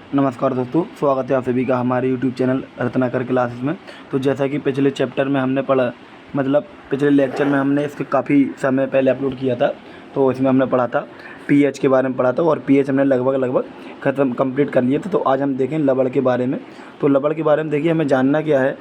नमस्कार दोस्तों, स्वागत है आप सभी का हमारे यूट्यूब चैनल रत्नाकर क्लासेस में। तो जैसा कि पिछले चैप्टर में हमने पढ़ा, मतलब पिछले लेक्चर में हमने इसके काफ़ी समय पहले अपलोड किया था। तो इसमें हमने पढ़ा था पीएच के बारे में पढ़ा था और पीएच हमने लगभग कंप्लीट कर लिए थे। तो आज हम देखें लवण के बारे में। तो लवण के बारे में देखिए, हमें जानना क्या है।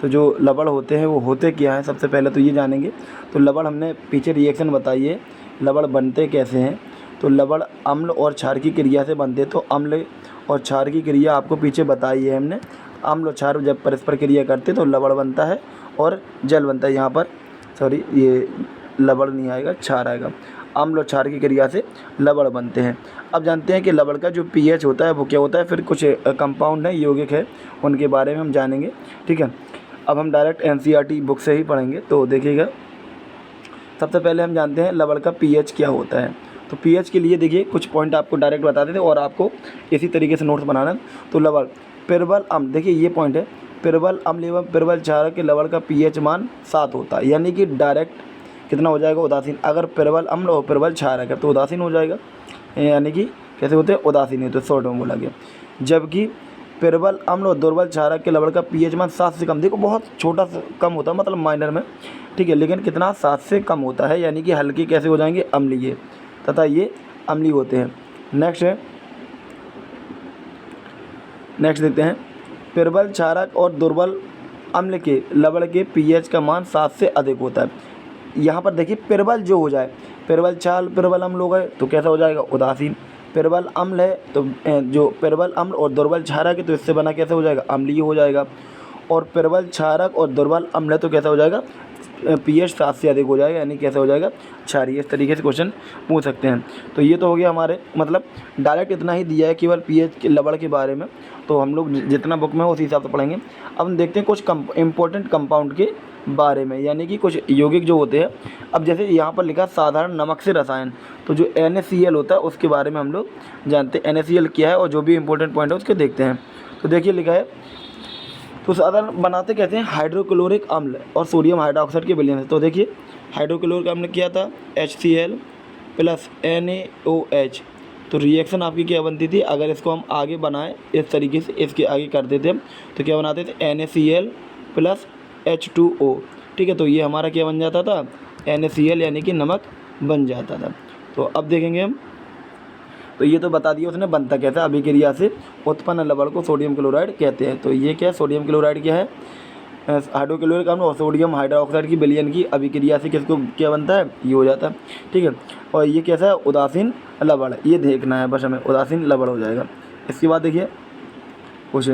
तो जो लवण होते हैं वो होते क्या हैं, सबसे पहले तो ये जानेंगे। तो लवण हमने पीछे रिएक्शन बताई है, लवण बनते कैसे हैं। तो लवण अम्ल और क्षार की क्रिया से बनते हैं। तो अम्ल और क्षार की क्रिया आपको पीछे बताई है हमने। अम्ल और क्षार जब परस्पर क्रिया करते तो लवण बनता है और जल बनता है। यहाँ पर सॉरी, ये लवण नहीं आएगा, क्षार आएगा। अम्ल और क्षार की क्रिया से लवण बनते हैं। अब जानते हैं कि लवण का जो पीएच होता है वो क्या होता है। फिर कुछ कंपाउंड है, यौगिक है, उनके बारे में हम जानेंगे। ठीक है, अब हम डायरेक्ट एनसीईआरटी बुक से ही पढ़ेंगे। तो देखिएगा, सबसे पहले हम जानते हैं लवण का पीएच क्या होता है। तो पीएच के लिए देखिए कुछ पॉइंट आपको डायरेक्ट बता देते और आपको इसी तरीके से नोट्स बनाना। तो लवण प्रबल अम्ल, देखिए ये पॉइंट है, प्रबल अम्ल एवं प्रबल क्षार के लवण का पीएच मान 7 होता है। यानी कि डायरेक्ट कितना हो जाएगा, उदासीन। अगर प्रबल अम्ल और प्रबल क्षार है तो उदासीन हो जाएगा। यानी कि कैसे होते हैं, उदासीन है। तो शॉर्ट में बोला गया। जबकि प्रबल अम्ल और दुर्बल क्षारक के लवण का पीएच मान 7 से कम, देखो बहुत छोटा सा कम होता है, मतलब माइनर में। ठीक है, लेकिन कितना, 7 से कम होता है। यानी कि हल्के कैसे हो जाएंगे, अम्लीय, तथा ये अम्लीय होते हैं। नेक्स्ट देखते हैं, प्रबल क्षारक और दुर्बल अम्ल के लवण के पीएच का मान 7 से अधिक होता है। यहाँ पर देखिए प्रबल जो हो जाए, प्रबल क्षार प्रबल अम्ल हो गए तो कैसा हो जाएगा, उदासीन। प्रबल अम्ल है तो जो प्रबल अम्ल और दुर्बल क्षारक है तो इससे बना कैसे हो जाएगा, अम्लीय हो जाएगा। और प्रबल क्षारक और दुर्बल अम्ल है तो कैसा हो जाएगा, पीएच 7 से अधिक हो जाएगा। यानी कैसे हो जाएगा, क्षारीय। इस तरीके से क्वेश्चन पूछ सकते हैं। तो ये तो हो गया हमारे, मतलब डायरेक्ट इतना ही दिया है केवल पीएच के लवण के बारे में। तो हम लोग जितना बुक में उसी हिसाब से पढ़ेंगे। अब हम देखते हैं कुछ इम्पोर्टेंट कंपाउंड के बारे में, यानी कि कुछ यौगिक जो होते हैं। अब जैसे यहाँ पर लिखा साधारण नमक से रसायन, तो जो NaCl होता है उसके बारे में हम लोग जानते हैं। NaCl क्या है और जो भी इंपॉर्टेंट पॉइंट है उसके देखते हैं। तो देखिए लिखा है, तो साधारण बनाते कहते हैं हाइड्रोक्लोरिक अम्ल और सोडियम हाइड्रोक्साइड के विलयन से। तो देखिए हाइड्रोक्लोरिक अम्ल क्या था, HCl प्लस NaOH। तो रिएक्शन आपकी क्या बनती थी, अगर इसको हम आगे बनाएं इस तरीके से, इसके आगे कर देते हम तो क्या बनाते थे, NaCl प्लस H2O। ठीक है, तो ये हमारा क्या बन जाता था, NaCl, यानी कि नमक बन जाता था। तो अब देखेंगे हम, तो ये तो बता दिया उसने बनता कैसा, अभिक्रिया से उत्पन्न लवण को सोडियम क्लोराइड कहते हैं। तो ये क्या है, सोडियम क्लोराइड क्या है, हाइड्रोक्लोरिक अम्ल और सोडियम हाइड्रोक्साइड की विलयन की अभिक्रिया से किसको क्या बनता है, ये हो जाता है। ठीक है, और ये कैसा है, उदासीन लवण, ये देखना है बस हमें, उदासीन लवण हो जाएगा। इसके बाद देखिए कुछ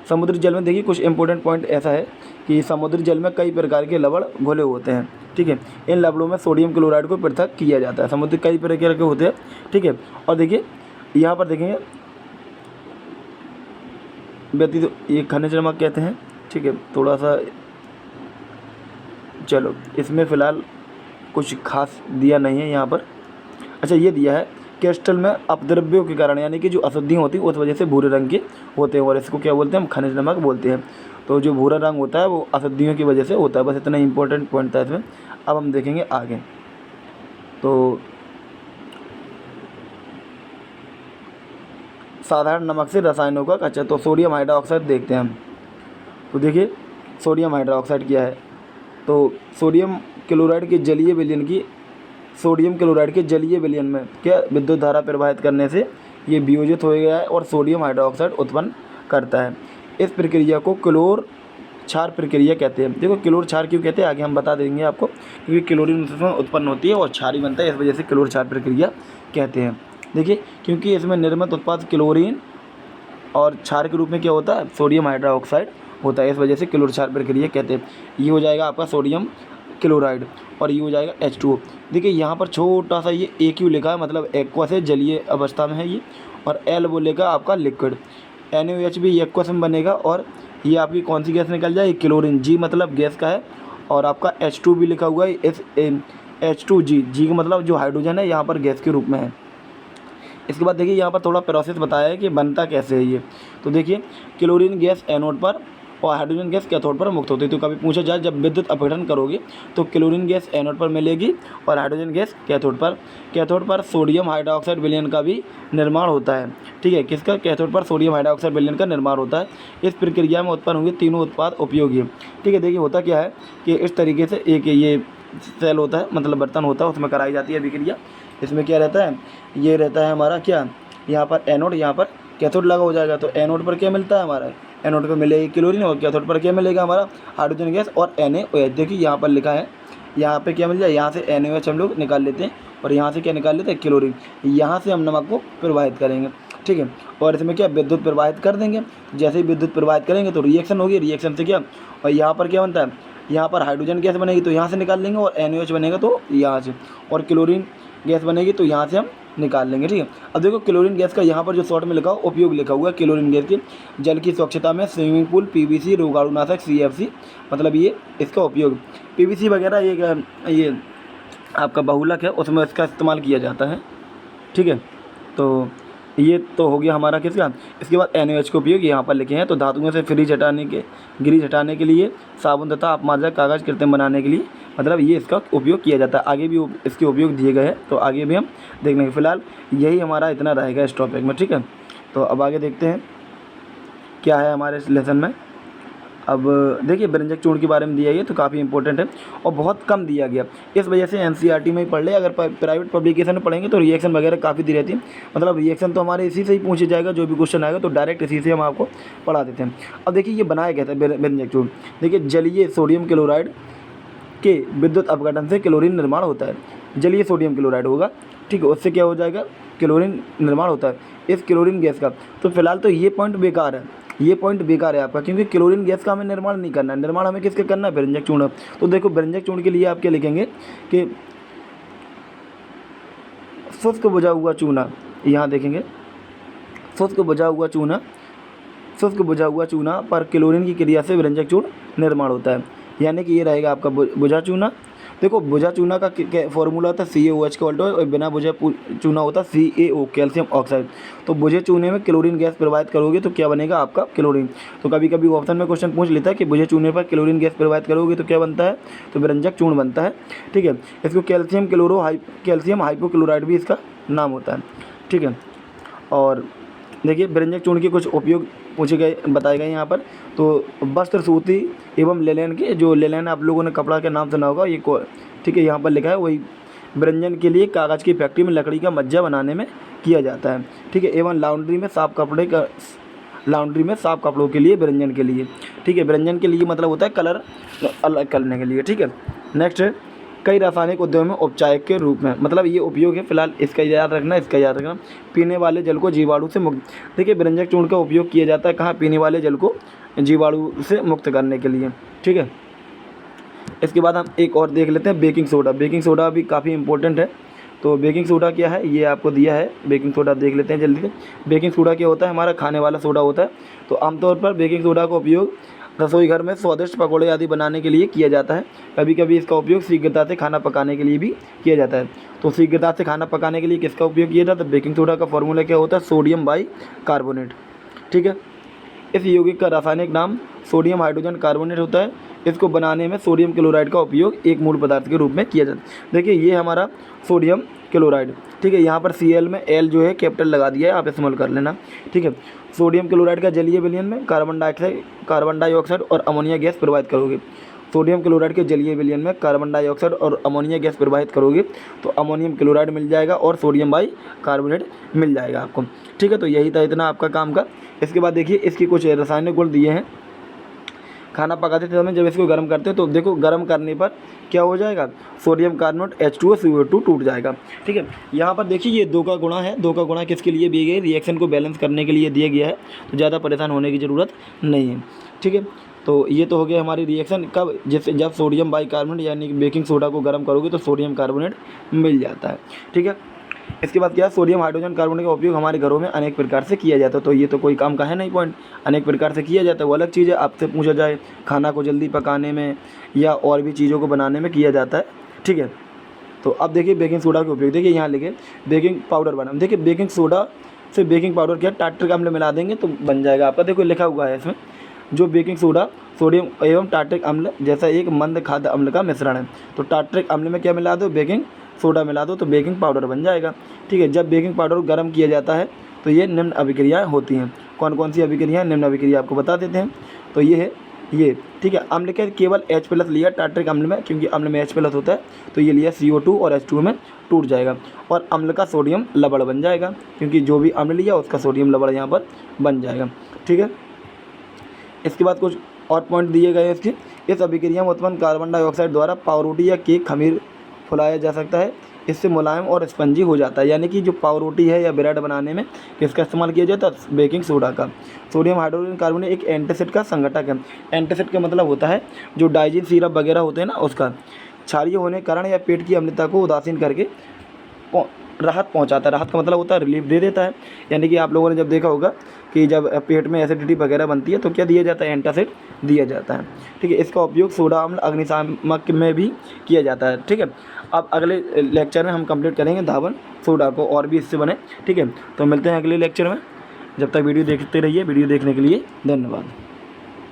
समुद्री जल में, देखिए कुछ इंपॉर्टेंट पॉइंट ऐसा है कि समुद्री जल में कई प्रकार के लवण घुले होते हैं। ठीक है, इन लवणों में सोडियम क्लोराइड को पृथक किया जाता है। समुद्री कई प्रकार के होते हैं। ठीक है, और देखिए यहाँ पर देखेंगे व्यतीत, ये खनिज नमक कहते हैं। ठीक है, थोड़ा सा चलो, इसमें फ़िलहाल कुछ खास दिया नहीं है यहाँ पर। अच्छा, ये दिया है क्रिस्टल में अपद्रव्यों के कारण, यानी कि जो अशुद्धियाँ होती हैं उस वजह से भूरे रंग के होते हैं और इसको क्या बोलते हैं, हम खनिज नमक बोलते हैं। तो जो भूरा रंग होता है वो अशुद्धियों की वजह से होता है। बस इतना इंपॉर्टेंट पॉइंट था इसमें। अब हम देखेंगे आगे। तो साधारण नमक से रसायनों का, अच्छा तो सोडियम हाइड्रोक्साइड देखते हैं हम। तो देखिए सोडियम हाइड्रोक्साइड क्या है, तो सोडियम क्लोराइड के जलीय विलयन की, सोडियम क्लोराइड के जलीय विलयन में क्या विद्युत धारा प्रवाहित करने से ये वियोजित हो गया है और सोडियम हाइड्रोक्साइड उत्पन्न करता है। इस प्रक्रिया को क्लोर क्षार प्रक्रिया कहते हैं। देखो क्लोर क्षार क्यों कहते हैं आगे हम बता देंगे आपको, क्योंकि क्लोरीन उसमें उत्पन्न होती है और क्षार ही बनता है, इस वजह से क्लोर क्षार प्रक्रिया कहते हैं। देखिए क्योंकि इसमें निर्मित उत्पाद क्लोरीन और क्षार के रूप में क्या होता है, सोडियम हाइड्रोक्साइड होता है, इस वजह से क्लोर क्षार प्रक्रिया कहते हैं। ये हो जाएगा आपका सोडियम क्लोराइड और ये हो जाएगा H2O। देखिए यहाँ पर छोटा सा ये AQ लिखा है, मतलब एक्वा से जलीय अवस्था में है ये, और L बोलेगा आपका लिक्विड। NaOH भी एक्वा में बनेगा और ये आपकी कौन सी गैस निकल जाए, क्लोरीन। G मतलब गैस का है और आपका H2 भी लिखा हुआ है, इस H2G, G का मतलब जो हाइड्रोजन है यहाँ पर गैस के रूप में है। इसके बाद देखिए यहाँ पर थोड़ा प्रोसेस बताया है कि बनता कैसे है ये। तो देखिए क्लोरीन गैस एनोड पर और हाइड्रोजन गैस कैथोड पर मुक्त होती है। तो कभी पूछा जाए जब विद्युत अपघटन करोगे तो क्लोरीन गैस एनोड पर मिलेगी और हाइड्रोजन गैस कैथोड पर सोडियम हाइड्रोक्साइड विलयन का भी निर्माण होता है। ठीक है, किसका? कैथोड पर सोडियम हाइड्रोक्साइड विलयन का निर्माण होता है। इस प्रक्रिया में उत्पन्न हुए तीनों उत्पाद उपयोगी है। ठीक है, देखिए होता क्या है कि इस तरीके से एक ये सेल होता है, मतलब बर्तन होता है, उसमें कराई जाती है अभिक्रिया। इसमें क्या रहता है? ये रहता है हमारा क्या, यहाँ पर एनोड, यहाँ पर कैथोड लगा हो जाएगा। तो एनोड पर क्या मिलता है हमारा? एनोड पर मिलेगी क्लोरीन और कैथोड पर क्या मिलेगा हमारा? हाइड्रोजन गैस और NaOH। देखिए यहाँ पर लिखा है, यहाँ पे क्या मिल जाए? यहाँ से NaOH हम लोग निकाल लेते हैं और यहाँ से क्या निकाल लेते हैं? क्लोरीन। यहाँ से हम नमक को प्रवाहित करेंगे। ठीक है, और इसमें क्या विद्युत प्रवाहित कर देंगे। जैसे ही विद्युत प्रवाहित करेंगे तो रिएक्शन होगी, रिएक्शन से क्या, और यहाँ पर क्या बनता है? यहाँ पर हाइड्रोजन गैस बनेगी तो यहाँ से निकाल लेंगे और NaOH बनेगा तो यहाँ से, और क्लोरीन गैस बनेगी तो यहाँ से हम निकाल लेंगे। ठीक है, अब देखो क्लोरीन गैस का यहाँ पर जो शॉर्ट में लिखा हुआ उपयोग लिखा हुआ है क्लोरीन गैस के, जल की स्वच्छता में स्विमिंग पूल, PVC, रोगाणुनाशक CFC, मतलब ये इसका उपयोग। PVC वगैरह ये आपका बहुलक है, उसमें इसका इस्तेमाल किया जाता है। ठीक है, तो ये तो हो गया हमारा किसका। इसके बाद NaOH का उपयोग यहाँ पर लिखे हैं। तो धातुओं से ग्रीस हटाने के लिए, साबुन तथा अपमार्जक कागज़ कृत्रिम बनाने के लिए, मतलब ये इसका उपयोग किया जाता है। आगे भी इसके उपयोग दिए गए हैं, तो आगे भी हम देख लेंगे। फिलहाल यही हमारा इतना रहेगा इस टॉपिक में। ठीक है, तो अब आगे देखते हैं क्या है हमारे इस लेसन में। अब देखिए व्यंजक चूर्ण के बारे में दिया गया, तो काफ़ी इंपॉर्टेंट है और बहुत कम दिया गया। इस वजह से NCERT में ही पढ़ ले। अगर प्राइवेट पब्लिकेशन में पढ़ेंगे तो रिएक्शन वगैरह काफ़ी दी रहती है, मतलब रिएक्शन तो हमारे इसी से ही पूछा जाएगा। जो भी क्वेश्चन आएगा तो डायरेक्ट इसी से हम आपको पढ़ा देते हैं। अब देखिए ये बनाया गया था व्यंजक चूर्ण। देखिए जलीय सोडियम क्लोराइड के विद्युत अपघटन से क्लोरीन निर्माण होता है। जलीय सोडियम क्लोराइड होगा, ठीक है, उससे क्या हो जाएगा? क्लोरीन निर्माण होता है इस क्लोरीन गैस का। तो फिलहाल तो ये पॉइंट बेकार है, ये पॉइंट बेकार है आपका, क्योंकि क्लोरीन गैस का हमें निर्माण नहीं करना है। निर्माण हमें किसका करना है? व्यंजक चूर्ण। तो देखो व्यंजक चूर्ण के लिए आप क्या लिखेंगे कि शुष्क बुझा हुआ चूना, यहाँ देखेंगे शुष्क बुझा हुआ चूना पर क्लोरीन की क्रिया से व्यंजक चूर्ण निर्माण होता है। यानी कि ये रहेगा आपका बुझा चूना। देखो बुझा चूना का फॉर्मूला होता है CaOH का उल्टा, और बिना बुझा चूना होता है CaO, कैल्शियम ऑक्साइड। तो बुझे चूने में क्लोरीन गैस प्रवाहित करोगे तो क्या बनेगा आपका? क्लोरीन। तो कभी कभी ऑप्शन में क्वेश्चन पूछ लेता है कि बुझे चूने पर क्लोरीन गैस प्रवाहित करोगे तो क्या बनता है? तो व्यंजक चूर्ण बनता है। ठीक है, इसको कैल्शियम हाइपोक्लोराइड भी इसका नाम होता है। ठीक है, और देखिए व्यंजक चूर्ण के कुछ उपयोग पूछे गए, बताए गए यहाँ पर। तो वस्त्र, सूती एवं लेलन के, जो लेलन आप लोगों ने कपड़ा के नाम सुना होगा, ये ठीक है यहाँ पर लिखा है, वही व्यंजन के लिए कागज़ की फैक्ट्री में लकड़ी का मज्जा बनाने में किया जाता है। ठीक है, एवं लाउंड्री में साफ कपड़ों के लिए, व्यंजन के लिए। ठीक है, व्यंजन के लिए मतलब होता है कलर अलग करने के लिए। ठीक है, नेक्स्ट है कई रासायनिक उद्योग में उपचायक के रूप में, मतलब ये उपयोग है। फिलहाल इसका याद रखना, पीने वाले जल को जीवाणु से मुक्त। देखिए व्यंजक चूर्ण का उपयोग किया जाता है कहाँ? पीने वाले जल को जीवाणु से मुक्त करने के लिए। ठीक है, इसके बाद हम एक और देख लेते हैं बेकिंग सोडा। बेकिंग सोडा भी काफ़ी इंपॉर्टेंट है। तो बेकिंग सोडा क्या है ये आपको दिया है। बेकिंग सोडा देख लेते हैं जल्दी से। बेकिंग सोडा क्या होता है? हमारा खाने वाला सोडा होता है। तो आमतौर पर बेकिंग सोडा का उपयोग रसोई घर में स्वादिष्ट पकौड़े आदि बनाने के लिए किया जाता है। कभी कभी इसका उपयोग शीघ्रता से खाना पकाने के लिए भी किया जाता है। तो शीघ्रता से खाना पकाने के लिए किसका उपयोग किया जाता है? बेकिंग सोडा का फॉर्मूला क्या होता है? Sodium bicarbonate. ठीक है, इस यौगिक का रासायनिक नाम सोडियम हाइड्रोजन कार्बोनेट होता है। इसको बनाने में सोडियम क्लोराइड का उपयोग एक मूल पदार्थ के रूप में किया जाता है। देखिए ये हमारा सोडियम क्लोराइड। ठीक है, यहाँ पर Cl में L जो है कैपिटल लगा दिया है, आप स्मॉल कर लेना। ठीक है, सोडियम क्लोराइड का जलीय विलयन में कार्बन डाइऑक्साइड और अमोनिया गैस प्रवाहित करोगे। सोडियम क्लोराइड के जलीय विलयन में कार्बन डाइऑक्साइड और अमोनिया गैस प्रवाहित करोगे तो अमोनियम क्लोराइड मिल जाएगा और सोडियम बाइकार्बोनेट मिल जाएगा आपको। ठीक है, तो यही था इतना आपका काम का। इसके बाद देखिए इसकी कुछ रासायनिक गुण दिए हैं। खाना पकाते समय जब इसको गर्म करते हैं तो देखो गर्म करने पर क्या हो जाएगा? सोडियम कार्बोनेट H2O CO2 टूट जाएगा। ठीक है, यहाँ पर देखिए ये 2 का गुणा है। 2 का गुणा किसके लिए दिए गए? रिएक्शन को बैलेंस करने के लिए दिया गया है, तो ज़्यादा परेशान होने की ज़रूरत नहीं है। ठीक है, तो ये तो हो गया हमारी रिएक्शन कब? जब सोडियम बाइकार्बोनेट यानी कि बेकिंग सोडा को गर्म करोगे तो सोडियम कार्बोनेट मिल जाता है। ठीक है, इसके बाद क्या? सोडियम हाइड्रोजन कार्बोनेट का उपयोग हमारे घरों में अनेक प्रकार से किया जाता है। तो ये तो कोई काम का है नहीं पॉइंट, अनेक प्रकार से किया जाता है वो अलग चीज़ है। आपसे पूछा जाए खाना को जल्दी पकाने में या और भी चीज़ों को बनाने में किया जाता है। ठीक है, तो अब देखिए बेकिंग सोडा का उपयोग। देखिए यहाँ लिखे बेकिंग पाउडर बना। देखिए बेकिंग सोडा से बेकिंग पाउडर क्या टार्टरिक अम्ल मिला देंगे तो बन जाएगा आपका। देखो लिखा हुआ है इसमें जो बेकिंग सोडा सोडियम एवं टार्ट्रिक अम्ल जैसा एक मंद खाद्य अम्ल का मिश्रण है। तो टार्ट्रिक अम्ल में क्या मिला दो, बेकिंग सोडा मिला दो तो बेकिंग पाउडर बन जाएगा। ठीक है, जब बेकिंग पाउडर को गर्म किया जाता है तो ये निम्न अभिक्रियाएँ होती हैं। कौन कौन सी अभिक्रियाएँ, निम्न अभिक्रिया आपको बता देते हैं। तो ये है ये, ठीक है। अम्ल के केवल H+ लिया टार्ट्रिक अम्ल में, क्योंकि अम्ल में H+ होता है, तो ये लिया CO2 और H2 में टूट जाएगा और अम्ल का सोडियम लवण बन जाएगा, क्योंकि जो भी अम्ल लिया उसका सोडियम लवण यहाँ पर बन जाएगा। ठीक है, इसके बाद कुछ और पॉइंट दिए गए हैं इसके। इस अभिक्रिया में उत्पन्न कार्बन डाइऑक्साइड द्वारा पावरोटी या केक खमीर फुलाया जा सकता है, इससे मुलायम और स्पंजी हो जाता है। यानी कि जो पावरोटी है या ब्रेड बनाने में किसका इस्तेमाल किया जाता है, बेकिंग सोडा का। सोडियम हाइड्रोजन कार्बोनेट एक एंटासिड का संघटक है। एंटासिड का मतलब होता है जो डाइजिन सिरप वगैरह होते हैं ना, उसका क्षारीय होने के कारण या पेट की अम्लता को उदासीन करके राहत पहुंचाता है। राहत का मतलब होता है रिलीफ दे देता है। यानी कि आप लोगों ने जब देखा होगा कि जब पेट में एसिडिटी वगैरह बनती है तो क्या दिया जाता है, एंटासिड दिया जाता है। ठीक है, इसका उपयोग सोडा अम्ल अग्निशामक में भी किया जाता है। ठीक है, अब अगले लेक्चर में हम कंप्लीट करेंगे धावन सोडा को और भी इससे बने। ठीक है, तो मिलते हैं अगले लेक्चर में। जब तक वीडियो देखते रहिए। वीडियो देखने के लिए धन्यवाद।